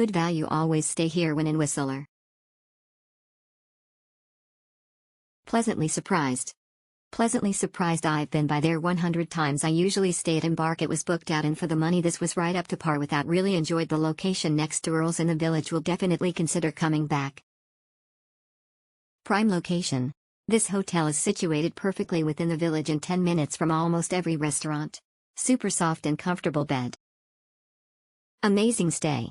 Good value, always stay here when in Whistler. Pleasantly surprised. Pleasantly surprised. I've been by there 100 times. I usually stay at Embark. It was booked out, and for the money this was right up to par with that. Really enjoyed the location next to Earl's in the Village. Will definitely consider coming back. Prime location. This hotel is situated perfectly within the Village and 10 minutes from almost every restaurant. Super soft and comfortable bed. Amazing stay.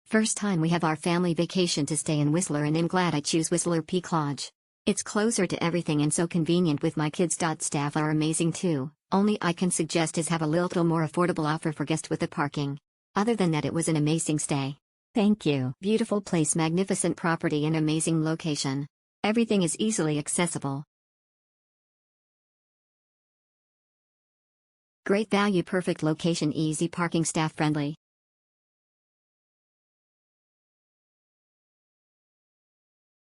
First time we have our family vacation to stay in Whistler, and I'm glad I choose Whistler Peak Lodge. It's closer to everything and so convenient with my kids. Staff are amazing too. Only I can suggest is have a little more affordable offer for guests with the parking. Other than that, it was an amazing stay. Thank you. Beautiful place, magnificent property and amazing location. Everything is easily accessible. Great value, perfect location, easy parking, staff friendly.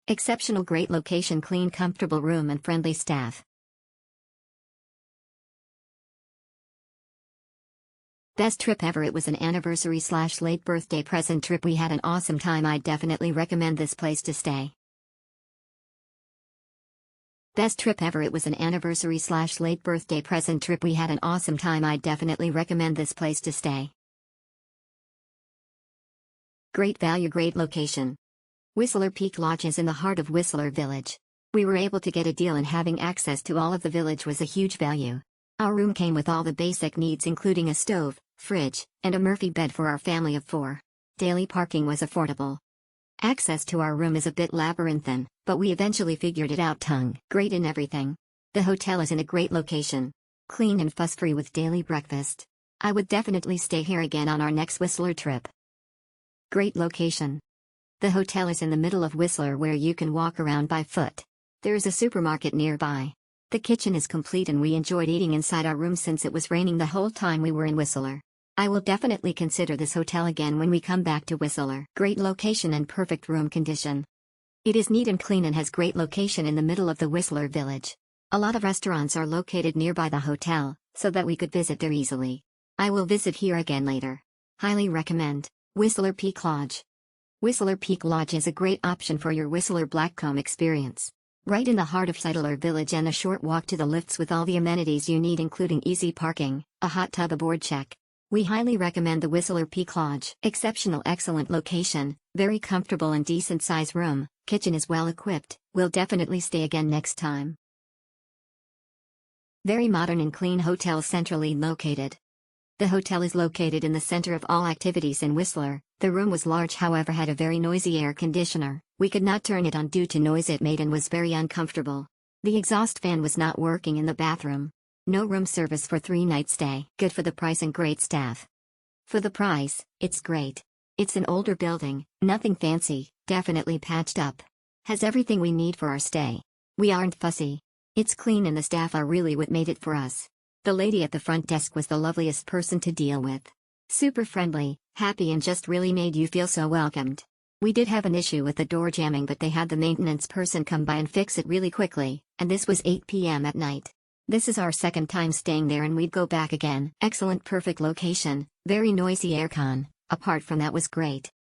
Exceptional, great location, clean, comfortable room and friendly staff. Best trip ever. It was an anniversary/late birthday present trip. We had an awesome time. I'd definitely recommend this place to stay. Best trip ever. It was an anniversary/late birthday present trip. We had an awesome time. I'd definitely recommend this place to stay. Great value, great location. Whistler Peak Lodge is in the heart of Whistler Village. We were able to get a deal, and having access to all of the village was a huge value. Our room came with all the basic needs, including a stove, fridge, and a Murphy bed for our family of 4. Daily parking was affordable. Access to our room is a bit labyrinthine, but we eventually figured it out. Great in everything. The hotel is in a great location. Clean and fuss-free with daily breakfast. I would definitely stay here again on our next Whistler trip. Great location. The hotel is in the middle of Whistler where you can walk around by foot. There is a supermarket nearby. The kitchen is complete and we enjoyed eating inside our room since it was raining the whole time we were in Whistler. I will definitely consider this hotel again when we come back to Whistler. Great location and perfect room condition. It is neat and clean and has great location in the middle of the Whistler Village. A lot of restaurants are located nearby the hotel, so that we could visit there easily. I will visit here again later. Highly recommend. Whistler Peak Lodge. Whistler Peak Lodge is a great option for your Whistler Blackcomb experience. Right in the heart of Whistler Village and a short walk to the lifts with all the amenities you need, including easy parking, a hot tub aboard. Check. We highly recommend the Whistler Peak Lodge. Exceptional, excellent location, very comfortable and decent size room, kitchen is well equipped. We'll definitely stay again next time. Very modern and clean hotel, centrally located. The hotel is located in the center of all activities in Whistler. The room was large, however had a very noisy air conditioner. We could not turn it on due to noise it made and was very uncomfortable. The exhaust fan was not working in the bathroom. No room service for 3-night stay. Good for the price and great staff. For the price, it's great. It's an older building, nothing fancy, definitely patched up. Has everything we need for our stay. We aren't fussy. It's clean and the staff are really what made it for us. The lady at the front desk was the loveliest person to deal with. Super friendly, happy and just really made you feel so welcomed. We did have an issue with the door jamming, but they had the maintenance person come by and fix it really quickly, and this was 8 p.m. at night. This is our second time staying there and we'd go back again. Excellent, perfect location, very noisy aircon, apart from that was great.